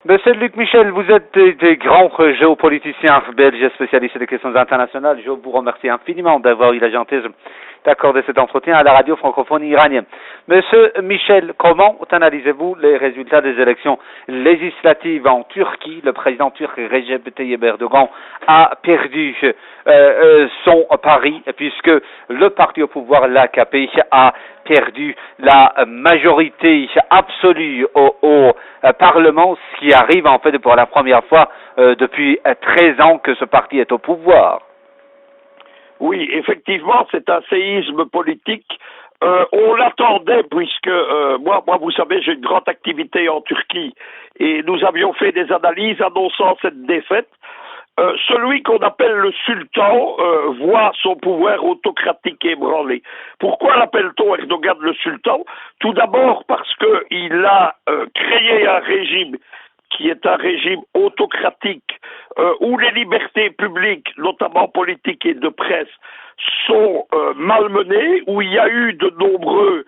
Monsieur Luc Michel, vous êtes des grands géopoliticiens belges spécialistes des questions internationales. Je vous remercie infiniment d'avoir eu la gentillesse d'accorder cet entretien à la radio francophone iranienne. Monsieur Michel, comment analysez-vous les résultats des élections législatives en Turquie? Le président turc Recep Tayyip Erdogan a perdu son pari puisque le parti au pouvoir, l'AKP, a perdu la majorité absolue au Parlement, ce qui arrive en fait pour la première fois depuis 13 ans que ce parti est au pouvoir. Oui, effectivement, c'est un séisme politique. On l'attendait puisque moi, vous savez, j'ai une grande activité en Turquie et nous avions fait des analyses annonçant cette défaite. Celui qu'on appelle le sultan voit son pouvoir autocratique ébranlé. Pourquoi l'appelle-t-on Erdogan le sultan? Tout d'abord parce qu'il a créé un régime qui est un régime autocratique où les libertés publiques, notamment politiques et de presse, sont malmenées, où il y a eu de nombreux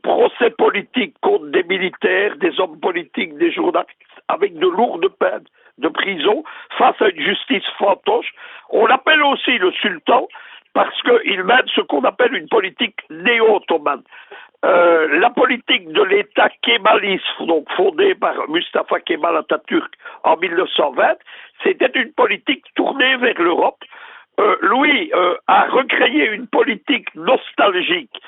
procès politiques contre des militaires, des hommes politiques, des journalistes, avec de lourdes peines de prison face à une justice fantoche. On l'appelle aussi le sultan parce qu'il mène ce qu'on appelle une politique néo-ottomane. La politique de l'État kémaliste, donc fondée par Mustafa Kemal Atatürk en 1920, c'était une politique tournée vers l'Europe. Lui a recréé une politique nostalgique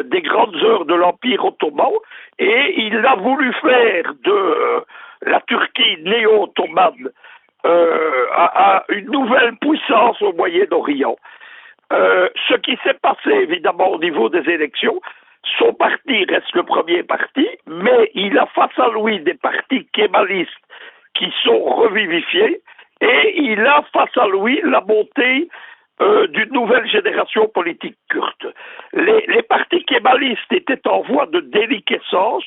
des grandes heures de l'Empire ottoman et il a voulu faire de la Turquie néo-ottomane à une nouvelle puissance au Moyen-Orient. Ce qui s'est passé évidemment au niveau des élections, son parti reste le premier parti, mais il a face à lui des partis kémalistes qui sont revivifiés et il a face à lui la montée d'une nouvelle génération politique kurde. Les partis kémalistes étaient en voie de déliquescence,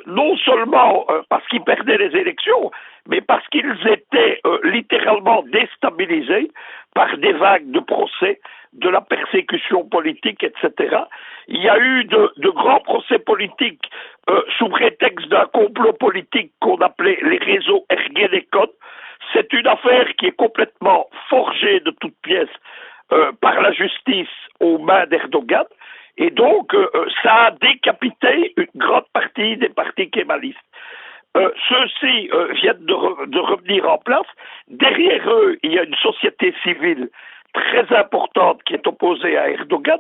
non seulement parce qu'ils perdaient les élections, mais parce qu'ils étaient littéralement déstabilisés par des vagues de procès, de la persécution politique, etc. Il y a eu de grands procès politiques sous prétexte d'un complot politique qu'on appelait les réseaux Ergenekon. C'est une affaire qui est complètement forgée de toutes pièces par la justice aux mains d'Erdogan. Et donc, ça a décapité une grande partie des partis kémalistes. Ceux-ci viennent de revenir en place. Derrière eux, il y a une société civile très importante qui est opposée à Erdogan.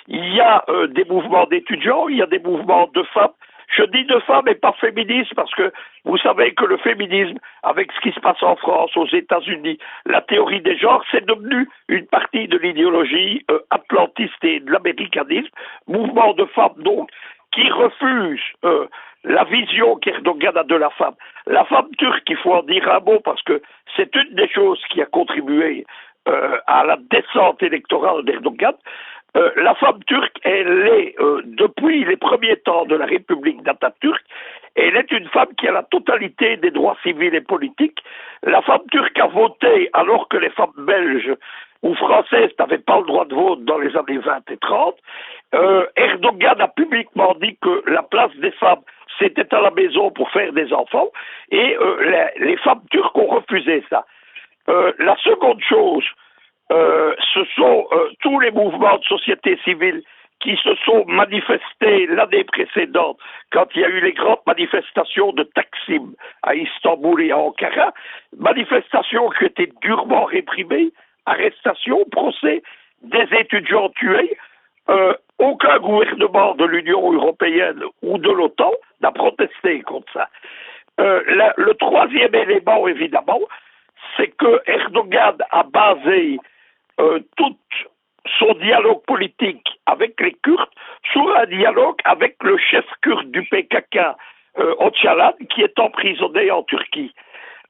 Il y a des mouvements d'étudiants, il y a des mouvements de femmes. Je dis de femmes et pas féministes parce que vous savez que le féminisme, avec ce qui se passe en France, aux États-Unis, la théorie des genres, c'est devenu une partie de l'idéologie atlantiste et de l'américanisme. Mouvement de femmes donc qui refuse la vision qu'Erdogan a de la femme. La femme turque, il faut en dire un mot parce que c'est une des choses qui a contribué à la descente électorale d'Erdogan. La femme turque, elle est, depuis les premiers temps de la République d'Atatürk, elle est une femme qui a la totalité des droits civils et politiques. La femme turque a voté alors que les femmes belges ou françaises n'avaient pas le droit de vote dans les années 20 et 30. Erdogan a publiquement dit que la place des femmes, c'était à la maison pour faire des enfants, et les femmes turques ont refusé ça. La seconde chose, ce sont tous les mouvements de société civile qui se sont manifestés l'année précédente quand il y a eu les grandes manifestations de Taksim à Istanbul et à Ankara, manifestations qui étaient durement réprimées, arrestations, procès, des étudiants tués. Aucun gouvernement de l'Union européenne ou de l'OTAN n'a protesté contre ça. Le troisième élément, évidemment, c'est que Erdogan a basé tout son dialogue politique avec les Kurdes sur un dialogue avec le chef kurde du PKK, Öcalan, qui est emprisonné en Turquie.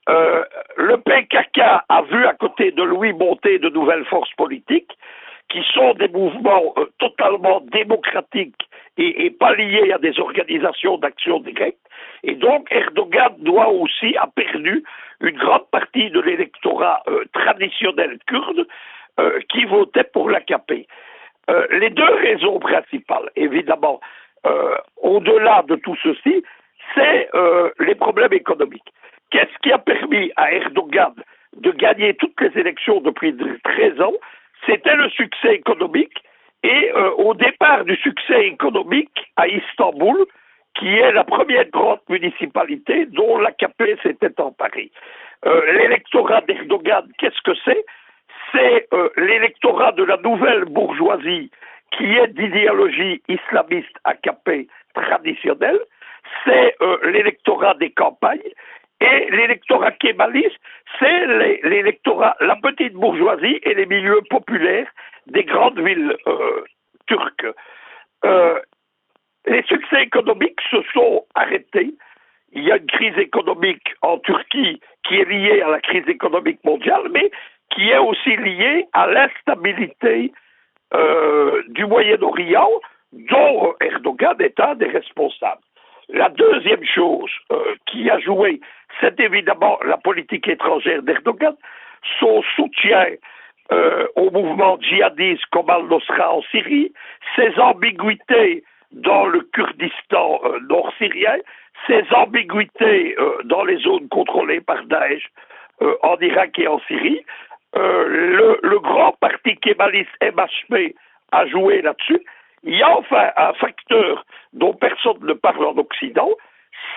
Le PKK a vu à côté de lui monter de nouvelles forces politiques qui sont des mouvements totalement démocratiques et pas liés à des organisations d'action directe. Et donc Erdogan a perdu une grande partie de l'électorat traditionnel kurde qui votait pour l'AKP. Les deux raisons principales, évidemment, au-delà de tout ceci, c'est les problèmes économiques. Qu'est-ce qui a permis à Erdogan de gagner toutes les élections depuis 13 ans? C'était le succès économique. Et au départ du succès économique à Istanbul, qui est la première grande municipalité dont l'AKP s'était emparée. L'électorat d'Erdogan, qu'est-ce que c'est? C'est l'électorat de la nouvelle bourgeoisie qui est d'idéologie islamiste AKP traditionnelle. C'est l'électorat des campagnes. Et l'électorat kémaliste, c'est l'électorat, la petite bourgeoisie et les milieux populaires des grandes villes turques. Les succès économiques se sont arrêtés. Il y a une crise économique en Turquie qui est liée à la crise économique mondiale, mais qui est aussi liée à l'instabilité du Moyen-Orient, dont Erdogan est un des responsables. La deuxième chose qui a joué, c'est évidemment la politique étrangère d'Erdogan, son soutien au mouvement djihadiste comme Al-Nosra en Syrie, ses ambiguïtés dans le Kurdistan nord-syrien, ses ambiguïtés dans les zones contrôlées par Daesh en Irak et en Syrie. Le grand parti kémaliste MHP a joué là-dessus. Il y a enfin un facteur dont personne ne parle en Occident,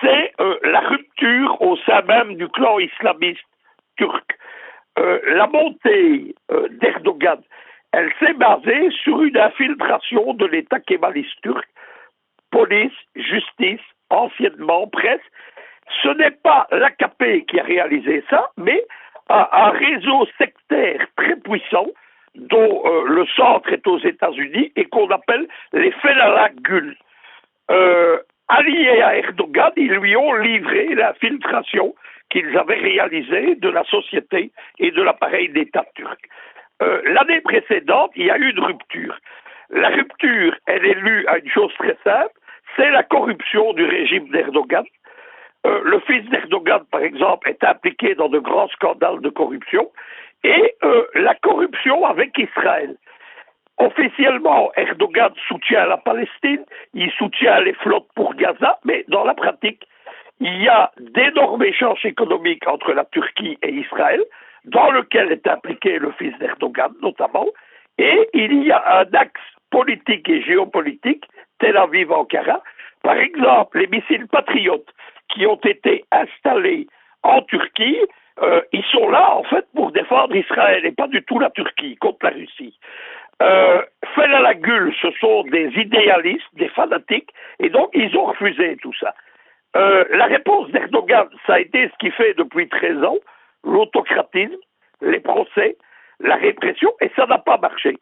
c'est la rupture au sein même du clan islamiste turc. La montée d'Erdogan, elle s'est basée sur une infiltration de l'État kémaliste turc, police, justice, anciennement presse. Ce n'est pas l'AKP qui a réalisé ça, mais un réseau sectaire très puissant dont le centre est aux États-Unis et qu'on appelle les Fethullah Gül. Alliés à Erdogan, ils lui ont livré l'infiltration qu'ils avaient réalisée de la société et de l'appareil d'État turc. L'année précédente, il y a eu une rupture. La rupture, elle est lue à une chose très simple, c'est la corruption du régime d'Erdogan. Le fils d'Erdogan, par exemple, est impliqué dans de grands scandales de corruption, et la corruption avec Israël. Officiellement, Erdogan soutient la Palestine, il soutient les flottes pour Gaza, mais dans la pratique, il y a d'énormes échanges économiques entre la Turquie et Israël, dans lequel est impliqué le fils d'Erdogan notamment, et il y a un axe politique et géopolitique, Tel Aviv-Ankara. Par exemple, les missiles patriotes qui ont été installés en Turquie, ils sont là en fait pour défendre Israël et pas du tout la Turquie contre la Russie. Fethullah Gül, ce sont des idéalistes, des fanatiques, et donc ils ont refusé tout ça. La réponse d'Erdogan, ça a été ce qu'il fait depuis 13 ans, l'autocratisme, les procès, la répression, et ça n'a pas marché.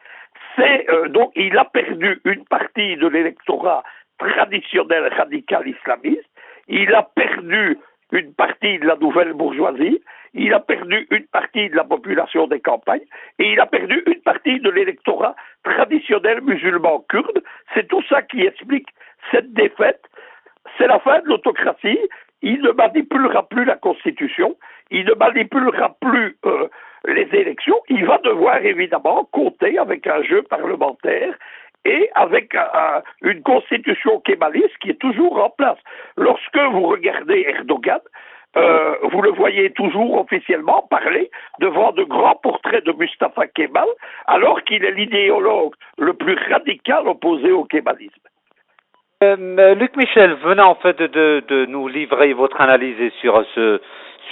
Donc il a perdu une partie de l'électorat traditionnel radical islamiste, il a perdu une partie de la nouvelle bourgeoisie, il a perdu une partie de la population des campagnes, et il a perdu une partie de l'électorat traditionnel musulman kurde. C'est tout ça qui explique cette défaite. C'est la fin de l'autocratie. Il ne manipulera plus la Constitution, il ne manipulera plus les élections. Il va devoir évidemment compter avec un jeu parlementaire et avec une constitution kémaliste qui est toujours en place. Lorsque vous regardez Erdogan, vous le voyez toujours officiellement parler devant de grands portraits de Mustafa Kemal, alors qu'il est l'idéologue le plus radical opposé au kémalisme. Luc Michel, venant en fait de nous livrer votre analyse sur ce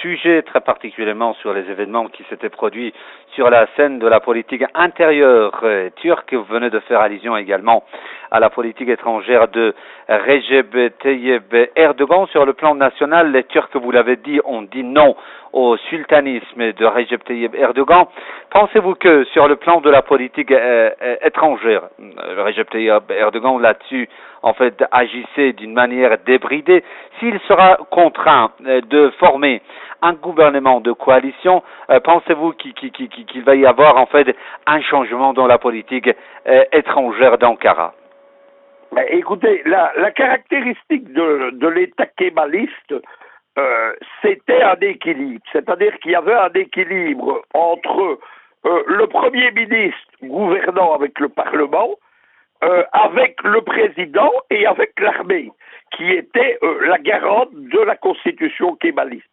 sujet, très particulièrement sur les événements qui s'étaient produits sur la scène de la politique intérieure turque. Vous venez de faire allusion également à la politique étrangère de Recep Tayyip Erdogan. Sur le plan national, les Turcs, vous l'avez dit, ont dit non au sultanisme de Recep Tayyip Erdogan. Pensez-vous que sur le plan de la politique étrangère, Recep Tayyip Erdogan là-dessus, en fait, agissait d'une manière débridée, s'il sera contraint de former un gouvernement de coalition, pensez-vous qu'il va y avoir en fait un changement dans la politique étrangère d'Ankara? Écoutez, la caractéristique de l'État kémaliste, c'était un équilibre. C'est-à-dire qu'il y avait un équilibre entre le Premier ministre gouvernant avec le Parlement, avec le président et avec l'armée, qui était la garante de la constitution kémaliste.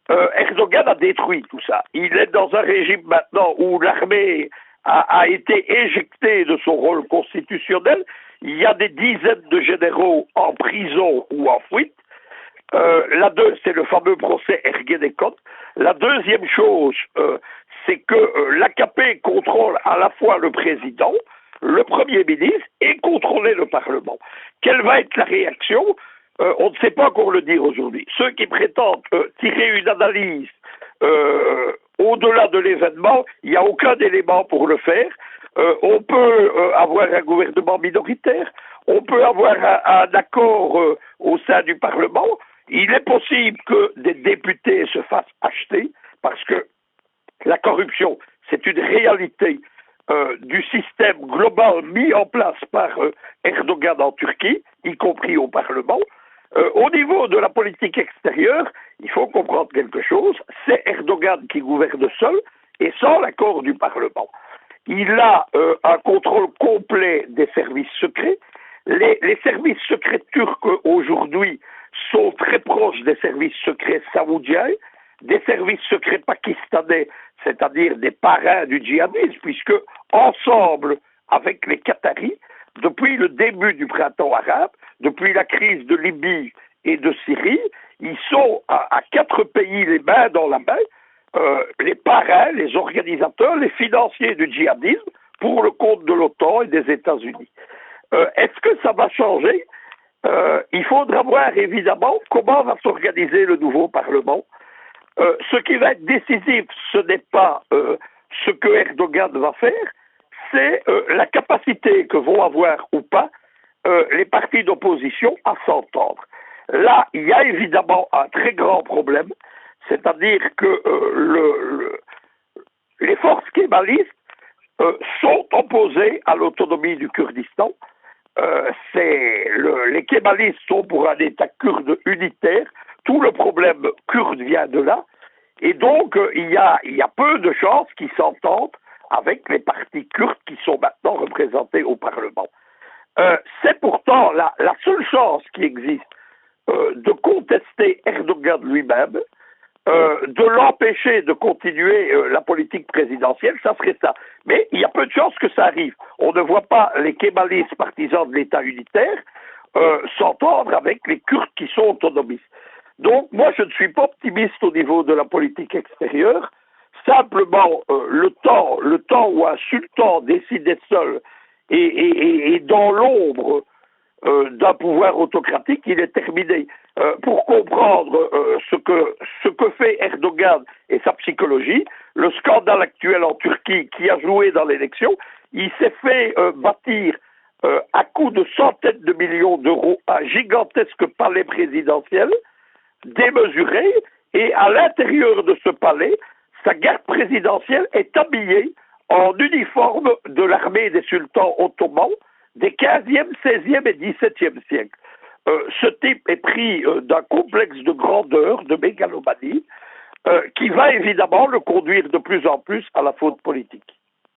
Erdogan a détruit tout ça. Il est dans un régime maintenant où l'armée a été éjectée de son rôle constitutionnel. Il y a des dizaines de généraux en prison ou en fuite. C'est le fameux procès Ergenekon. La deuxième chose, c'est que l'AKP contrôle à la fois le président, le Premier ministre et contrôler le Parlement. Quelle va être la réaction? On ne sait pas encore le dire aujourd'hui. Ceux qui prétendent tirer une analyse au-delà de l'événement, il n'y a aucun élément pour le faire. On peut avoir un gouvernement minoritaire, on peut avoir un accord au sein du Parlement. Il est possible que des députés se fassent acheter parce que la corruption, c'est une réalité du système global mis en place par Erdogan en Turquie, y compris au Parlement. Au niveau de la politique extérieure, il faut comprendre quelque chose, c'est Erdogan qui gouverne seul et sans l'accord du Parlement. Il a un contrôle complet des services secrets. Les services secrets turcs aujourd'hui sont très proches des services secrets saoudiens, des services secrets pakistanais, c'est-à-dire des parrains du djihadisme, puisque ensemble avec les Qataris, depuis le début du printemps arabe, depuis la crise de Libye et de Syrie, ils sont à 4 pays les mains dans la main, les parrains, les organisateurs, les financiers du djihadisme pour le compte de l'OTAN et des États-Unis. Est-ce que ça va changer? Il faudra voir évidemment comment va s'organiser le nouveau Parlement. Ce qui va être décisif, ce n'est pas ce que Erdogan va faire, c'est la capacité que vont avoir ou pas les partis d'opposition à s'entendre. Là, il y a évidemment un très grand problème, c'est-à-dire que les forces kémalistes sont opposées à l'autonomie du Kurdistan. Les kémalistes sont pour un État kurde unitaire. Tout le problème kurde vient de là. Et donc, il y a peu de chances qu'ils s'entendent avec les partis kurdes qui sont maintenant représentés au Parlement. C'est pourtant la seule chance qui existe de contester Erdogan lui-même, de l'empêcher de continuer la politique présidentielle, ça serait ça. Mais il y a peu de chances que ça arrive. On ne voit pas les kémalistes partisans de l'État unitaire s'entendre avec les Kurdes qui sont autonomistes. Donc, moi, je ne suis pas optimiste au niveau de la politique extérieure. Simplement, le temps où un sultan décidait seul et dans l'ombre d'un pouvoir autocratique, il est terminé. Pour comprendre ce que fait Erdogan et sa psychologie, le scandale actuel en Turquie qui a joué dans l'élection, il s'est fait bâtir à coût de centaines de millions d'euros un gigantesque palais présidentiel démesuré, et à l'intérieur de ce palais, sa garde présidentielle est habillée en uniforme de l'armée des sultans ottomans des 15e, 16e et 17e siècles. Ce type est pris d'un complexe de grandeur, de mégalomanie, qui va évidemment le conduire de plus en plus à la faute politique.